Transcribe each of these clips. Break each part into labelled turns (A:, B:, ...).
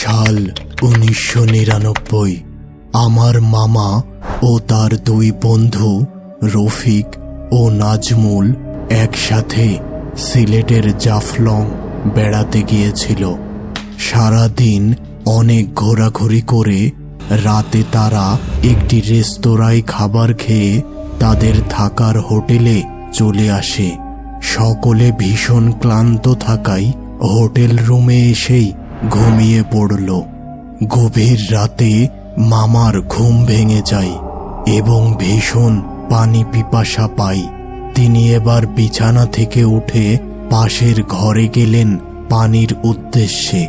A: সাল 1999। আমার মামা ও তার দুই বন্ধু রফিক ও নাজমুল একসাথে সিলেটের জাফলং বেড়াতে গিয়েছিল। সারাদিন অনেক ঘোরাঘুরি করে রাতে তারা একটি রেস্তোরাঁয় খাবার খেয়ে তাদের থাকার হোটেলে চলে আসে। সকলে ভীষণ ক্লান্ত থাকায় হোটেল রুমে এসেই ঘুমিয়ে পড়ল। গভীর রাতে মামার ঘুম ভেঙে যায় এবং ভীষণ পানি পিপাসা পায়। তিনি এবার বিছানা থেকে উঠে পাশের ঘরে গেলেন পানির উদ্দেশ্যে।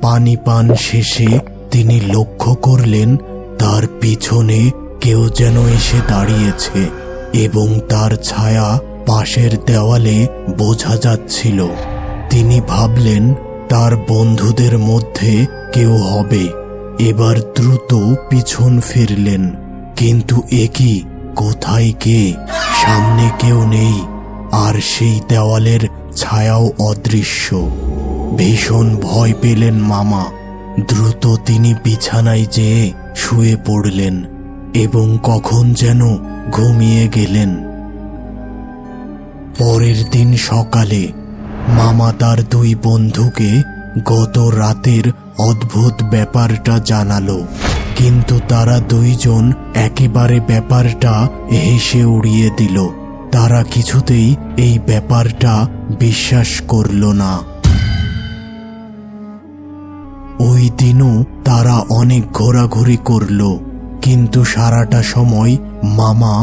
A: পানি পান শেষে তিনি লক্ষ্য করলেন তার পিছনে কেউ যেন এসে দাঁড়িয়েছে এবং তার ছায়া পাশের দেওয়ালে বোঝা যাচ্ছিল। তিনি ভাবলেন তার বন্ধুদের মধ্যে কেউ হবে। এবার দ্রুত পিছন ফিরলেন, কিন্তু একই কোথায় কে? সামনে কেউ নেই, আর সেই দেওয়ালের ছায়াও অদৃশ্য। ভীষণ ভয় পেলেন মামা। দ্রুত তিনি বিছানায় যেয়ে শুয়ে পড়লেন এবং কখন যেন ঘুমিয়ে গেলেন। পরের দিন সকালে মামা তার দুই বন্ধুকে গত রাতের অদ্ভুত ব্যাপারটা জানালো, কিন্তু তারা দুইজন একেবারে ব্যাপারটা হেসে উড়িয়ে দিল। তারা কিছুতেই এই ব্যাপারটা বিশ্বাস করল না। ওই দিনও তারা অনেক ঘোরাঘুরি করল, কিন্তু সারাটা সময় মামা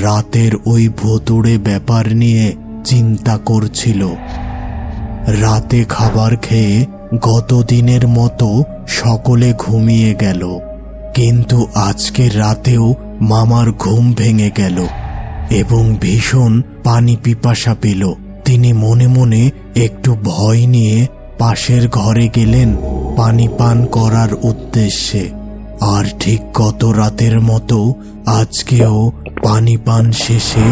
A: রাতের ওই ভুতুড়ে ব্যাপার নিয়ে চিন্তা করছিল। রাতে খাবার খেয়ে গত দিনের মতো সকলে ঘুমিয়ে গেল, কিন্তু আজকে রাতেও মামার ঘুম ভেঙে গেল এবং ভীষণ পানি পিপাসা পেল। তিনি মনে মনে একটু ভয় নিয়ে পাশের ঘরে গেলেন পানি পান করার উদ্দেশ্যে। আর ঠিক গত রাতের মতো আজকেও পানি পান শেষে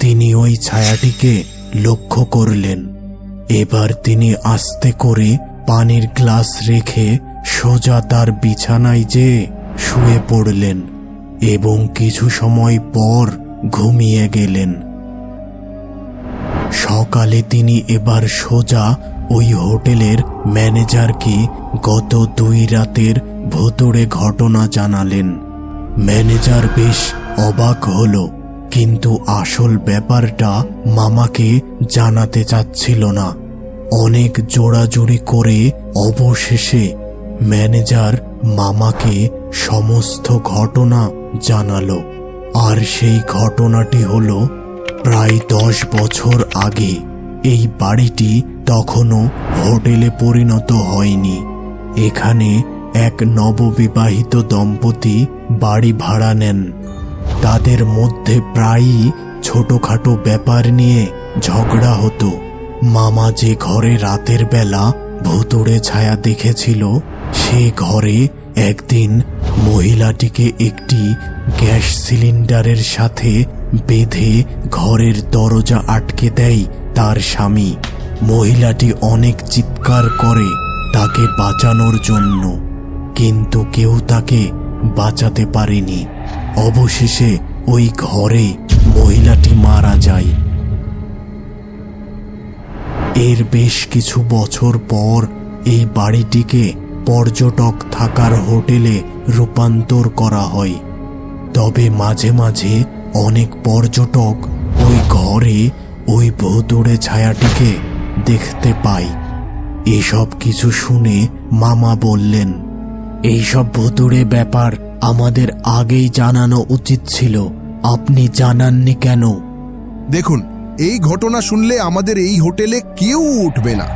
A: তিনি ওই ছায়াটিকে লক্ষ্য করলেন। এবার তিনি আস্তে করে পানির গ্লাস রেখে সোজা তার বিছানায় যেয়ে শুয়ে পড়লেন এবং কিছু সময় পর ঘুমিয়ে গেলেন। সকালে তিনি এবার সোজা ওই হোটেলের ম্যানেজারকে গত 2 রাতের ভুতুড়ে ঘটনা জানালেন। ম্যানেজার বেশ অবাক হলো, কিন্তু আসল ব্যাপারটা মামাকে জানাতে চাচ্ছিল না। অনেক জোড়াজুড়ি করে অবশেষে ম্যানেজার মামাকে সমস্ত ঘটনা জানালো। আর সেই ঘটনাটি হলো, প্রায় 10 বছর আগে এই বাড়িটি তখনও হোটেলে পরিণত হয়নি। এখানে এক নববিবাহিত দম্পতি বাড়ি ভাড়া নেন। তাদের মধ্যে প্রায়ই ছোটখাটো ব্যাপার নিয়ে ঝগড়া হতো। মামা যে ঘরে রাতের বেলা ভুতুড়ে ছায়া দেখেছিল, সে ঘরে একদিন মহিলাটিকে একটি গ্যাস সিলিন্ডারের সাথে বেঁধে ঘরের দরজা আটকে দেয় তার স্বামী। মহিলাটি অনেক চিৎকার করে তাকে বাঁচানোর জন্য, কিন্তু কেউ তাকে বাঁচাতে পারেনি। অবশেষে ওই ঘরে মহিলাটি মারা যায়। এর বেশ কিছু বছর পর এই বাড়িটিকে পর্যটক থাকার হোটেলে রূপান্তর করা হয়। তবে মাঝে মাঝে অনেক পর্যটক ওই ঘরে ওই ভুতুড়ে ছায়াটিকে দেখতে পায়। এসব কিছু শুনে মামা বললেন, এইসব ভুতুড়ে ব্যাপার আমাদের আগেই জানানো উচিত ছিল, আপনি জানাননি কেন?
B: দেখুন, এই ঘটনা শুনলে আমাদের এই হোটেলে কেউ উঠবে না।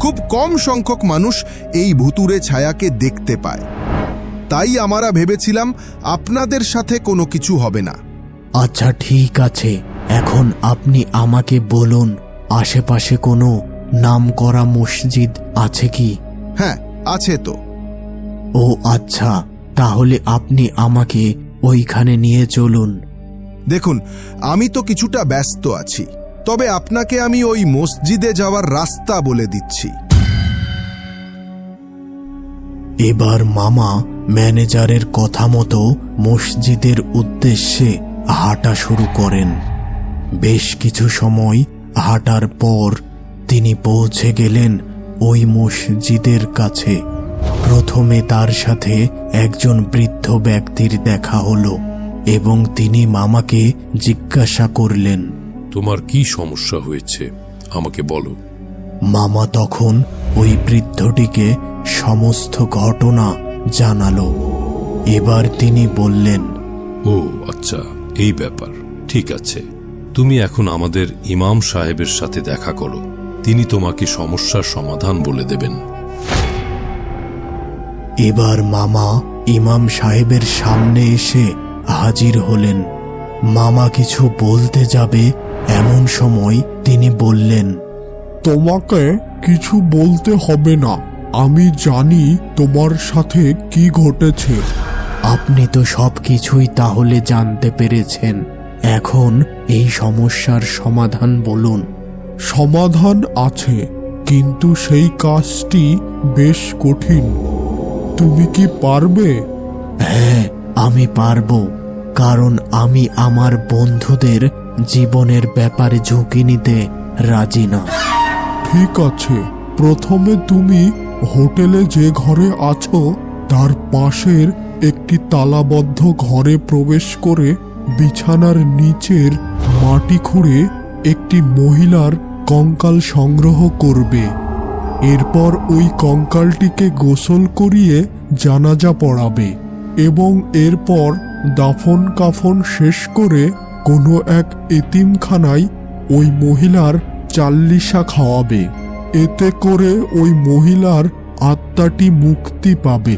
B: খুব কম সংখ্যক মানুষ এই ভুতুড়ে ছায়াকে দেখতে পায়। তাই আমরা ভেবেছিলাম আপনাদের সাথে কোনো কিছু হবে না।
A: আচ্ছা, ঠিক আছে। এখন আপনি আমাকে বলুন, আশেপাশে কোনো নামকরা মসজিদ আছে কি?
B: হ্যাঁ, আছে তো।
A: ও আচ্ছা, তাহলে আপনি আমাকে ওইখানে নিয়ে চলুন।
B: দেখুন, আমি তো কিছুটা ব্যস্ত আছি, তবে আপনাকে আমি ওই মসজিদে যাওয়ার রাস্তা বলে দিচ্ছি।
A: এবার মামা ম্যানেজারের কথা মতো মসজিদের উদ্দেশ্যে হাঁটা শুরু করেন। বেশ কিছু সময় হাঁটার পর তিনি পৌঁছে গেলেন ওই মসজিদের কাছে। প্রথমে তার সাথে একজন বৃদ্ধ ব্যক্তির দেখা হলো এবং তিনি মামাকে জিজ্ঞাসা করলেন,
C: তোমার কি সমস্যা হয়েছে আমাকে বলো।
A: মামা তখন ওই বৃদ্ধটিকে সমস্ত ঘটনা জানালো। এবার তিনি বললেন,
C: ও আচ্ছা, এই ব্যাপার, ঠিক আছে, তুমি এখন আমাদের ইমাম সাহেবের সাথে দেখা করো, তিনি তোমাকে সমস্যার সমাধান বলে দেবেন।
A: এবার মামা ইমাম সাহেবের সামনে এসে হাজির হলেন। মামা কিছু বলতে যাবে এমন সময় তিনি বললেন,
D: তোমাকে কিছু বলতে হবে না, আমি জানি তোমার সাথে কি ঘটেছে।
A: আপনি তো সবকিছুই তাহলে জানতে পেরেছেন, এখন এই সমস্যার সমাধান বলুন।
D: সমাধান আছে, কিন্তু সেই কাজটি বেশ কঠিন। তুমি কি পারবে?
A: হ্যাঁ, আমি পারবো, কারণ আমি আমার বন্ধুদের জীবনের ব্যাপারে ঝুঁকি নিতে রাজি না।
D: ঠিক আছে, প্রথমে তুমি হোটেলে যে ঘরে আছো তার পাশের একটি তালাবদ্ধ ঘরে প্রবেশ করে বিছানার নিচের মাটি খুঁড়ে একটি মহিলার কঙ্কাল সংগ্রহ করবে। এরপর ওই কঙ্কালটিকে গোসল করিয়ে জানাজা পড়াবে এবং এরপর দাফন কাফন শেষ করে কোনো এক এতিমখানায় ওই মহিলার চাল্লিশা খাওয়াবে। এতে করে ওই মহিলার আত্মাটি মুক্তি পাবে।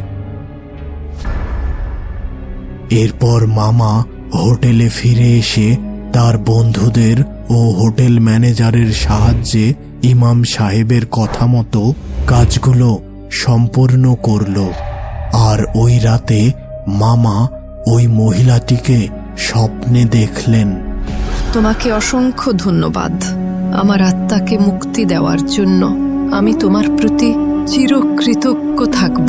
A: এরপর মামা হোটেলে ফিরে এসে তার বন্ধুদের ও হোটেল ম্যানেজারের সাহায্যে ইমাম সাহেবের কথা মতো কাজগুলো সম্পূর্ণ করল। আর ওই রাতে মামা ওই মহিলাটিকে স্বপ্নে দেখলেন।
E: তোমাকে অসংখ্য ধন্যবাদ আমার আত্মাকে মুক্তি দেওয়ার জন্য। আমি তোমার প্রতি চিরকৃতজ্ঞ থাকব।